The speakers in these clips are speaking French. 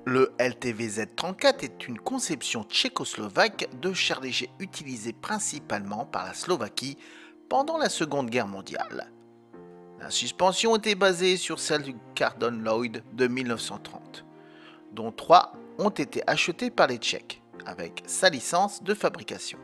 Le LTVZ-34 est une conception tchécoslovaque de char léger utilisé principalement par la Slovaquie pendant la Seconde Guerre mondiale. La suspension était basée sur celle du Cardon Lloyd de 1930, dont 3 ont été achetés par les Tchèques, avec sa licence de fabrication.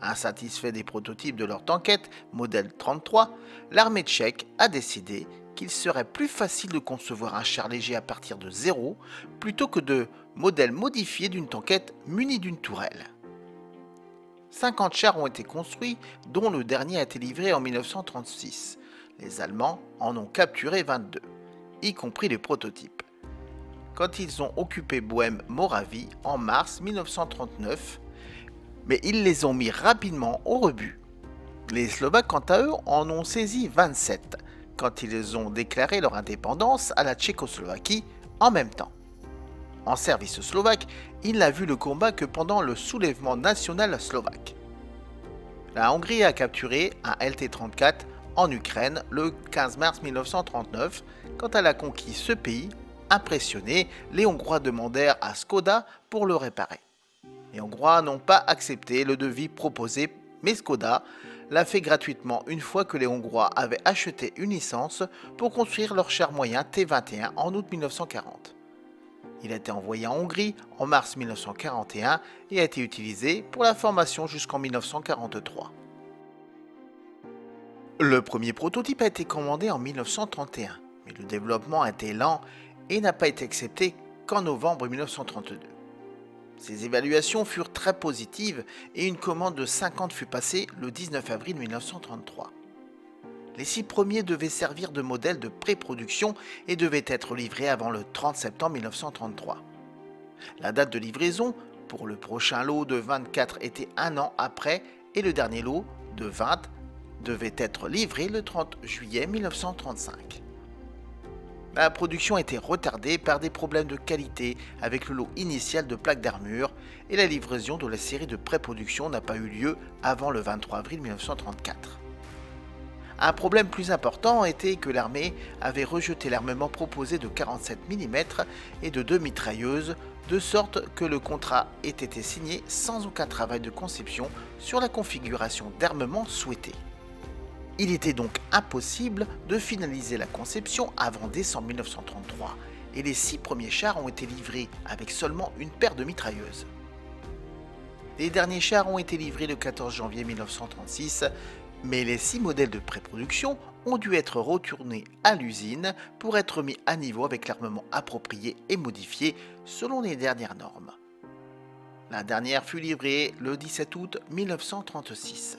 Insatisfait des prototypes de leur tanquette modèle 33, l'armée tchèque a décidé qu'il serait plus facile de concevoir un char léger à partir de zéro plutôt que de modèles modifiés d'une tanquette munie d'une tourelle. 50 chars ont été construits, dont le dernier a été livré en 1936. Les Allemands en ont capturé 22, y compris les prototypes, quand ils ont occupé Bohême-Moravie en mars 1939, mais ils les ont mis rapidement au rebut. Les Slovaques, quant à eux, en ont saisi 27, quand ils ont déclaré leur indépendance à la Tchécoslovaquie en même temps. En service slovaque, il n'a vu le combat que pendant le soulèvement national slovaque. La Hongrie a capturé un LT-34 en Ukraine le 15 mars 1939. Quand elle a conquis ce pays, impressionnés, les Hongrois demandèrent à Škoda pour le réparer. Les Hongrois n'ont pas accepté le devis proposé, mais Škoda l'a fait gratuitement une fois que les Hongrois avaient acheté une licence pour construire leur char moyen T-21 en août 1940. Il a été envoyé en Hongrie en mars 1941 et a été utilisé pour la formation jusqu'en 1943. Le premier prototype a été commandé en 1931, mais le développement a été lent et n'a pas été accepté qu'en novembre 1932. Ces évaluations furent très positives et une commande de 50 fut passée le 19 avril 1933. Les 6 premiers devaient servir de modèle de pré-production et devaient être livrés avant le 30 septembre 1933. La date de livraison pour le prochain lot de 24 était un an après et le dernier lot de 20 devait être livré le 30 juillet 1935. La production a été retardée par des problèmes de qualité avec le lot initial de plaques d'armure et la livraison de la série de pré-production n'a pas eu lieu avant le 23 avril 1934. Un problème plus important était que l'armée avait rejeté l'armement proposé de 47 mm et de 2 mitrailleuses, de sorte que le contrat ait été signé sans aucun travail de conception sur la configuration d'armement souhaitée. Il était donc impossible de finaliser la conception avant décembre 1933 et les 6 premiers chars ont été livrés avec seulement une paire de mitrailleuses. Les derniers chars ont été livrés le 14 janvier 1936, mais les 6 modèles de pré-production ont dû être retournés à l'usine pour être mis à niveau avec l'armement approprié et modifié selon les dernières normes. La dernière fut livrée le 17 août 1936.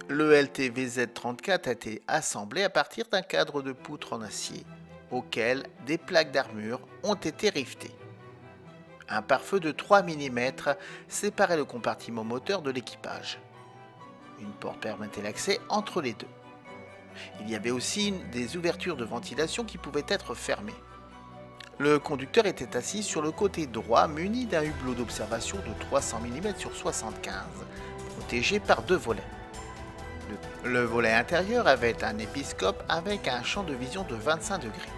Le LTVZ-34 a été assemblé à partir d'un cadre de poutre en acier, auquel des plaques d'armure ont été rivetées. Un pare-feu de 3 mm séparait le compartiment moteur de l'équipage. Une porte permettait l'accès entre les deux. Il y avait aussi des ouvertures de ventilation qui pouvaient être fermées. Le conducteur était assis sur le côté droit muni d'un hublot d'observation de 300 mm sur 75, protégé par 2 volets. Le volet intérieur avait un épiscope avec un champ de vision de 25 degrés.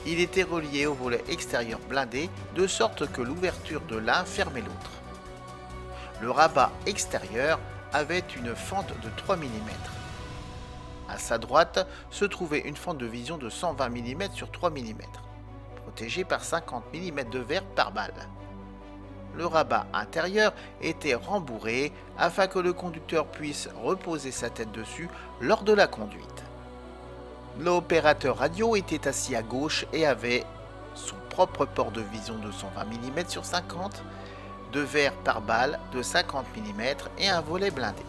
Il était relié au volet extérieur blindé de sorte que l'ouverture de l'un fermait l'autre. Le rabat extérieur avait une fente de 3 mm. À sa droite se trouvait une fente de vision de 120 mm sur 3 mm, protégée par 50 mm de verre par balle. Le rabat intérieur était rembourré afin que le conducteur puisse reposer sa tête dessus lors de la conduite. L'opérateur radio était assis à gauche et avait son propre port de vision de 120 mm sur 50, de verre par balle de 50 mm et un volet blindé.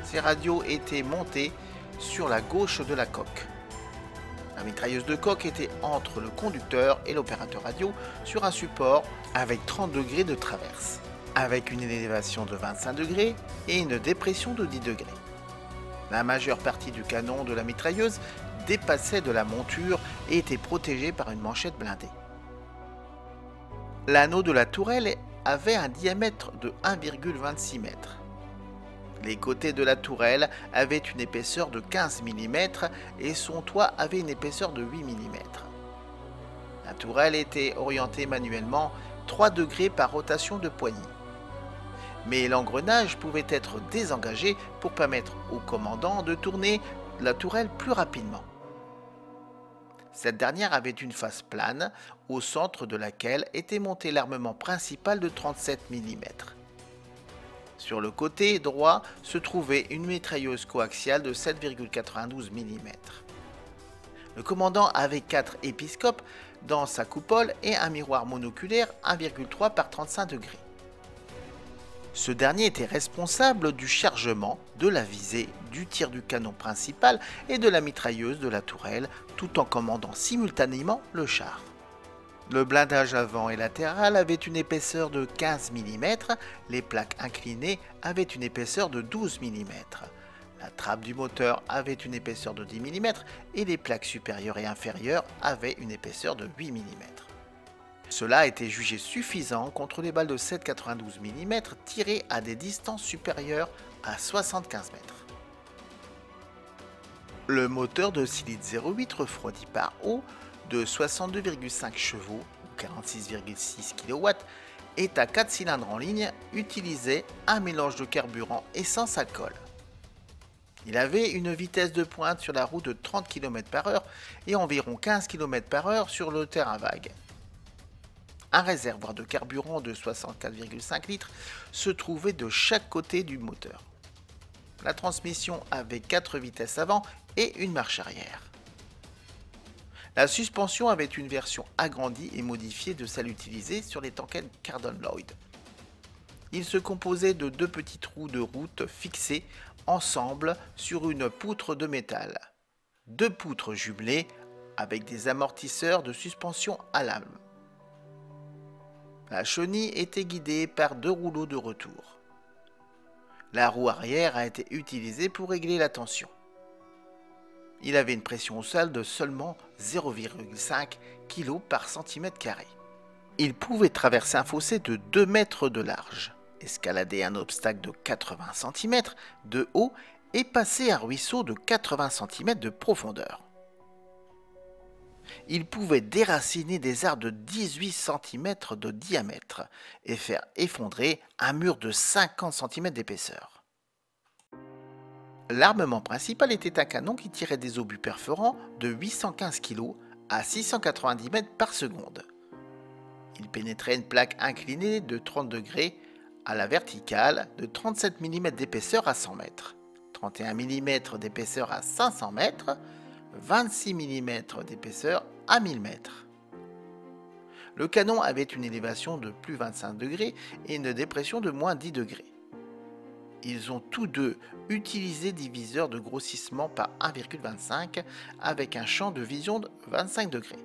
Ces radios étaient montées sur la gauche de la coque. La mitrailleuse de coque était entre le conducteur et l'opérateur radio sur un support avec 30 degrés de traverse, avec une élévation de 25 degrés et une dépression de 10 degrés. La majeure partie du canon de la mitrailleuse dépassait de la monture et était protégée par une manchette blindée. L'anneau de la tourelle avait un diamètre de 1,26 m. Les côtés de la tourelle avaient une épaisseur de 15 mm et son toit avait une épaisseur de 8 mm. La tourelle était orientée manuellement 3 degrés par rotation de poignée. Mais l'engrenage pouvait être désengagé pour permettre au commandant de tourner la tourelle plus rapidement. Cette dernière avait une face plane, au centre de laquelle était monté l'armement principal de 37 mm. Sur le côté droit se trouvait une mitrailleuse coaxiale de 7,92 mm. Le commandant avait 4 épiscopes dans sa coupole et un miroir monoculaire 1,3 par 35 degrés. Ce dernier était responsable du chargement, de la visée, du tir du canon principal et de la mitrailleuse de la tourelle, tout en commandant simultanément le char. Le blindage avant et latéral avait une épaisseur de 15 mm, les plaques inclinées avaient une épaisseur de 12 mm. La trappe du moteur avait une épaisseur de 10 mm et les plaques supérieures et inférieures avaient une épaisseur de 8 mm. Cela a été jugé suffisant contre les balles de 7,92 mm tirées à des distances supérieures à 75 mètres. Le moteur de 6 litres 0,8 refroidi par eau de 62,5 chevaux ou 46,6 kW est à 4 cylindres en ligne, utilisait un mélange de carburant essence-alcool. Il avait une vitesse de pointe sur la route de 30 km/h et environ 15 km/h sur le terrain vague. Un réservoir de carburant de 64,5 litres se trouvait de chaque côté du moteur. La transmission avait 4 vitesses avant et une marche arrière. La suspension avait une version agrandie et modifiée de celle utilisée sur les tankettes Cardon Lloyd. Il se composait de 2 petits trous de route fixés ensemble sur une poutre de métal. 2 poutres jumelées avec des amortisseurs de suspension à lame. La chenille était guidée par 2 rouleaux de retour. La roue arrière a été utilisée pour régler la tension. Il avait une pression au sol de seulement 0,5 kg par cm². Il pouvait traverser un fossé de 2 mètres de large, escalader un obstacle de 80 cm de haut et passer un ruisseau de 80 cm de profondeur. Il pouvait déraciner des arbres de 18 cm de diamètre et faire effondrer un mur de 50 cm d'épaisseur. L'armement principal était un canon qui tirait des obus perforants de 815 kg à 690 mètres par seconde. Il pénétrait une plaque inclinée de 30 degrés à la verticale de 37 mm d'épaisseur à 100 mètres, 31 mm d'épaisseur à 500 mètres, 26 mm d'épaisseur à 1000 mètres. Le canon avait une élévation de plus 25 degrés et une dépression de moins 10 degrés. Ils ont tous deux utilisé des viseurs de grossissement par 1,25 avec un champ de vision de 25 degrés.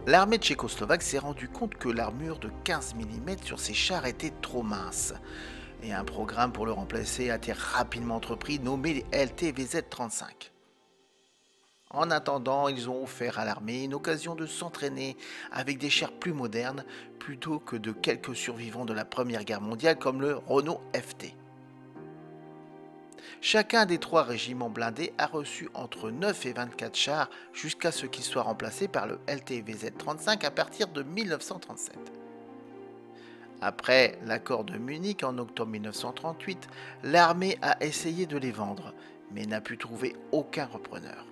L'armée tchécoslovaque s'est rendu compte que l'armure de 15 mm sur ses chars était trop mince, et un programme pour le remplacer a été rapidement entrepris nommé les LTVZ-35. En attendant, ils ont offert à l'armée une occasion de s'entraîner avec des chars plus modernes plutôt que de quelques survivants de la Première Guerre mondiale comme le Renault FT. Chacun des 3 régiments blindés a reçu entre 9 et 24 chars jusqu'à ce qu'ils soient remplacés par le LTVZ-35 à partir de 1937. Après l'accord de Munich en octobre 1938, l'armée a essayé de les vendre, mais n'a pu trouver aucun repreneur.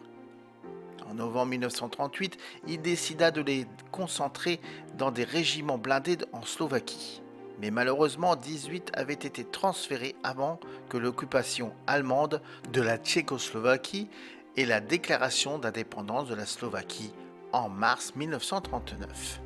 En novembre 1938, il décida de les concentrer dans des régiments blindés en Slovaquie. mais malheureusement 18 avaient été transférés avant que l'occupation allemande de la Tchécoslovaquie et la déclaration d'indépendance de la Slovaquie en mars 1939.